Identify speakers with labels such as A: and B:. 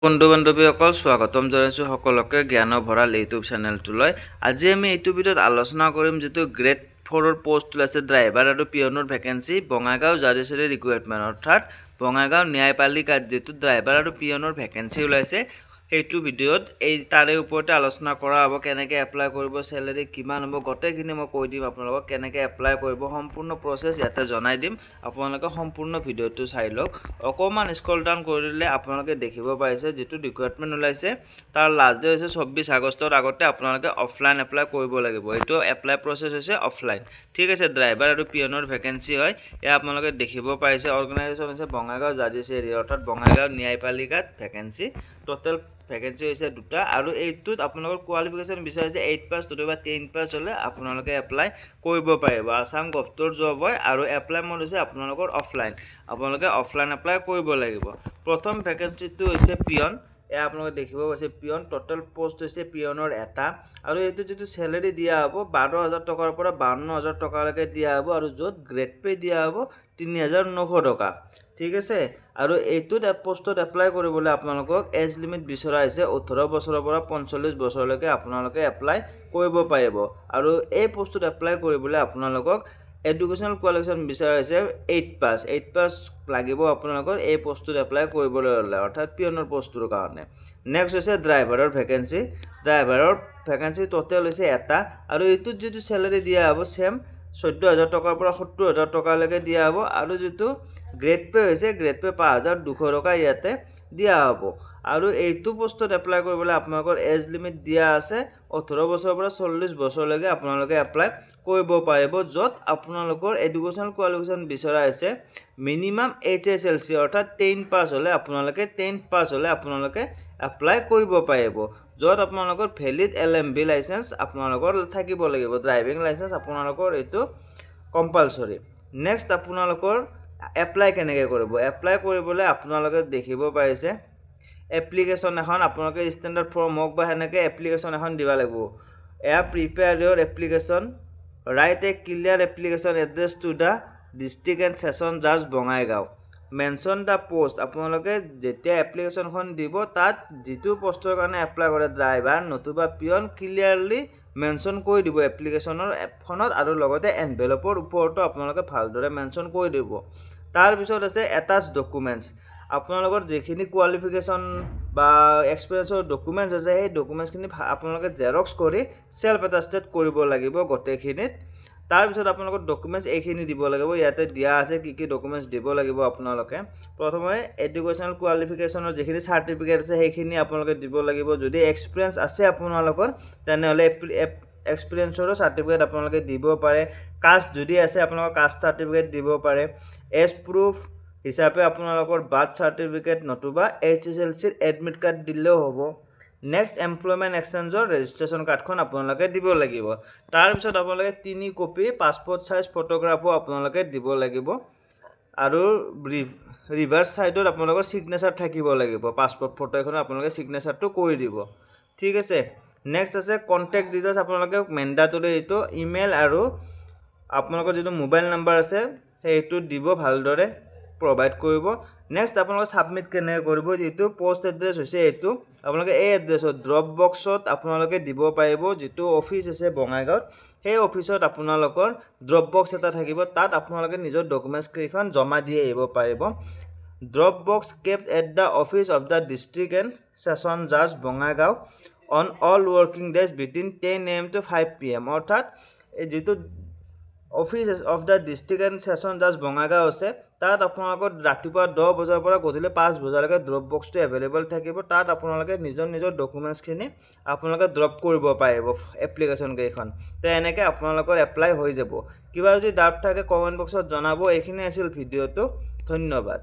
A: বন্ধু বান্ধৱীসকল স্বাগতম জনাইছোঁ সকলোকে জ্ঞানৰ ভঁৰাল ইউটিউব চেনেলটোলৈ। আজি আমি এইটো ভিডিঅ'ত আলোচনা কৰিম যিটো গ্ৰেড 4ৰ পোষ্ট ওলাইছে ড্ৰাইভাৰ আৰু পিয়নৰ ভেকেঞ্চি বঙাইগাঁও জাজেছৰী ৰিকুৱাৰমেণ্ট, অৰ্থাৎ বঙাইগাঁও ন্যায়পালিকাত যিটো ড্ৰাইভাৰ আৰু পিয়নৰ ভেকেঞ্চি ওলাইছে সেইটো ভিডিঅ'ত তাৰে ওপৰতে আলোচনা কৰা হ'ব। কেনেকৈ এপ্লাই কৰিব, চেলেৰি কিমান হ'ব, গোটেইখিনি মই কৈ দিম আপোনালোকক। কেনেকৈ এপ্লাই কৰিব সম্পূৰ্ণ প্ৰচেছ ইয়াতে জনাই দিম। আপোনালোকে সম্পূৰ্ণ ভিডিঅ'টো চাই লওক। অকণমান স্ক্ৰল ডাউন কৰিলে আপোনালোকে দেখিব পাইছে যিটো ৰিকুৱাৰমেণ্ট ওলাইছে তাৰ লাষ্ট ডে হৈছে 24 আগষ্টৰ আগতে আপোনালোকে অফলাইন এপ্লাই কৰিব লাগিব। এইটো এপ্লাই প্ৰচেছ হৈছে অফলাইন, ঠিক আছে। ড্ৰাইভাৰ আৰু পিয়নৰ ভেকেঞ্চি হয়, এয়া আপোনালোকে দেখিব পাইছে। অৰ্গেনাইজেশ্যন হৈছে বঙাইগাঁও জাজেছৰী, অৰ্থাৎ বঙাইগাঁও ন্যায়পালিকাত ভেকেঞ্চি। টোটেল ভেকেঞ্চি হৈছে 2টা আৰু এইটোত আপোনালোকৰ কোৱালিফিকেশ্যন বিচাৰিছে 8 পাছ অথবা 10 পাছ হ'লে আপোনালোকে এপ্লাই কৰিব পাৰিব। আছাম গভৰ্ণমেণ্টৰ জব হয় আৰু এপ্লাই মোড হৈছে আপোনালোকৰ অফলাইন। আপোনালোকে অফলাইন এপ্লাই কৰিব লাগিব। প্ৰথম ভেকেঞ্চিটো হৈছে পিয়ন, এয়া আপোনালোকে দেখিব পাইছে পিয়ন। টোটেল পোষ্ট হৈছে পিয়নৰ এটা আৰু এইটো যিটো চেলেৰি দিয়া হ'ব 12,000 টকাৰ পৰা 52,000 টকালৈকে দিয়া হ'ব আৰু য'ত গ্ৰেড পে দিয়া হ'ব 3,900 টকা, ঠিক আছে। আৰু এইটোত পোষ্টত এপ্লাই কৰিবলৈ আপোনালোকক এজ লিমিট বিচৰা হৈছে 18 বছৰৰ পৰা 45 বছৰলৈকে আপোনালোকে এপ্লাই কৰিব পাৰিব। আৰু এই পোষ্টত এপ্লাই কৰিবলৈ আপোনালোকক এডুকেশ্যনেল কোৱালিফিকেশ্যন বিচৰা হৈছে 8 পাছ। 8 পাছ লাগিব আপোনালোকৰ এই পোষ্টটোত এপ্লাই কৰিবলৈ হ'লে, অৰ্থাৎ পিয়নৰ পোষ্টটোৰ কাৰণে। নেক্সট হৈছে ড্ৰাইভাৰৰ ভেকেঞ্চি। ড্ৰাইভাৰৰ ভেকেঞ্চি টোটেল হৈছে এটা আৰু এইটোত যিটো চেলেৰি দিয়া হ'ব ছেম 14,000 টকাৰ পৰা 70,000 টকালৈকে দিয়া হ'ব আৰু যিটো গ্ৰেড পে হৈছে গ্ৰেড পে 5,200 টকা ইয়াতে দিয়া হ'ব। আৰু এইটো পোষ্টত এপ্লাই কৰিবলৈ আপোনালোকৰ এজ লিমিট দিয়া আছে 18 বছৰৰ পৰা 40 বছৰলৈকে আপোনালোকে এপ্লাই কৰিব পাৰিব। য'ত আপোনালোকৰ এডুকেশ্যনেল কোৱালিফিকেশ্যন বিচৰা হৈছে মিনিমাম HSLC, অৰ্থাৎ 10 পাছ হ'লে আপোনালোকে এপ্লাই কৰিব পাৰিব। য'ত আপোনালোকৰ ভেলিড LMB লাইচেঞ্চ আপোনালোকৰ থাকিব লাগিব, ড্ৰাইভিং লাইচেঞ্চ আপোনালোকৰ এইটো কম্পালচৰি। নেক্সট আপোনালোকৰ এপ্লাই কেনেকৈ কৰিব। এপ্লাই কৰিবলৈ আপোনালোকে দেখিব পাইছে এপ্লিকেশ্যন এখন, আপোনালোকে ষ্টেণ্ডাৰ্ড ফৰ্ম হওক বা সেনেকৈ এপ্লিকেশ্যন এখন দিব লাগিব। এয়া prepare your application, write a clear application address to the district and session জাজ বঙাইগাঁও, মেনশ্যন দ্য পোষ্ট। আপোনালোকে যেতিয়া এপ্লিকেশ্যনখন দিব তাত যিটো পোষ্টৰ কাৰণে এপ্লাই কৰে ড্ৰাইভাৰ নতুবা পিয়ন ক্লিয়াৰলি মেনশ্যন কৰি দিব এপ্লিকেশ্যনৰ এপখনত আৰু লগতে এনভেলপৰ ওপৰতো আপোনালোকে ভালদৰে মেনশ্যন কৰি দিব। তাৰপিছত আছে এটাচ ডকুমেণ্টছ। আপোনালোকৰ যিখিনি কোৱালিফিকেশ্যন বা এক্সপিৰিয়েঞ্চৰ ডকুমেণ্টছ আছে সেই ডকুমেণ্টছখিনি আপোনালোকে জেৰক্স কৰি চেল্ফ এটাষ্টেড কৰিব লাগিব গোটেইখিনিত। তাৰপিছত আপোনালোকৰ ডকুমেণ্টছ এইখিনি দিব লাগিব, ইয়াতে দিয়া আছে কি কি ডকুমেণ্টছ দিব লাগিব আপোনালোকে। প্ৰথমে এডুকেশ্যনেল কোৱালিফিকেশ্যনৰ যিখিনি চাৰ্টিফিকেট আছে সেইখিনি আপোনালোকে দিব লাগিব। যদি এক্সপিৰিয়েঞ্চ আছে আপোনালোকৰ তেনেহ'লে এক্সপিৰিয়েঞ্চৰো চাৰ্টিফিকেট আপোনালোকে দিব পাৰে। কাষ্ট যদি আছে আপোনালোকৰ কাষ্ট চাৰ্টিফিকেট দিব পাৰে। এজ প্ৰুফ হিচাপে আপোনালোকৰ বাৰ্থ চাৰ্টিফিকেট নতুবা HSLCৰ এডমিট কাৰ্ড দিলেও হ'ব। নেক্সট এমপ্লয়মেণ্ট এক্সচেঞ্জৰ ৰেজিষ্ট্ৰেশ্যন কাৰ্ডখন আপোনালোকে দিব লাগিব। তাৰপিছত আপোনালোকে 3 কপি পাছপৰ্ট চাইজ ফটোগ্ৰাফো আপোনালোকে দিব লাগিব আৰু ৰিভাৰ্ছ ছাইডত আপোনালোকৰ ছিগনেচাৰ থাকিব লাগিব। পাছপৰ্ট ফটো এখন আপোনালোকে ছিগনেচাৰটো কৰি দিব, ঠিক আছে। নেক্সট আছে কণ্টেক্ট ডিটেইলছ। আপোনালোকে মেণ্ডাটৰি এইটো ইমেইল আৰু আপোনালোকৰ যিটো মোবাইল নাম্বাৰ আছে সেইটো দিব, ভালদৰে প্ৰভাইড কৰিব। নেক্সট আপোনালোকে ছাবমিট কেনেকৈ কৰিব, যিটো পোষ্ট এড্ৰেছ হৈছে এইটো আপোনালোকে এই এড্ৰেছত ড্ৰপ বক্সত আপোনালোকে দিব পাৰিব। যিটো অফিচ আছে বঙাইগাঁৱত সেই অফিচত আপোনালোকৰ ড্ৰপ বক্স এটা থাকিব, তাত আপোনালোকে নিজৰ ডকুমেণ্টছকেইখন জমা দি আহিব পাৰিব। Drop box kept at the office of the district and session জাজ Bongaigaon on all working days between 10 AM to 5 PM, অৰ্থাৎ এই যিটো office of the district and session জাজ বঙাইগাঁও আছে তাত আপোনালোকৰ ৰাতিপুৱা 10 বজাৰ পৰা গধূলি 5 বজালৈকে ড্ৰপ বক্সটো এভেইলেবল থাকিব। তাত আপোনালোকে নিজৰ ডকুমেণ্টছখিনি আপোনালোকে ড্ৰপ কৰিব পাৰিব এপ্লিকেশ্যনকেইখন। তো এনেকৈ আপোনালোকৰ এপ্লাই হৈ যাব। কিবা যদি ডাউট থাকে কমেণ্ট বক্সত জনাব। এইখিনি আছিল ভিডিঅ'টো, ধন্যবাদ।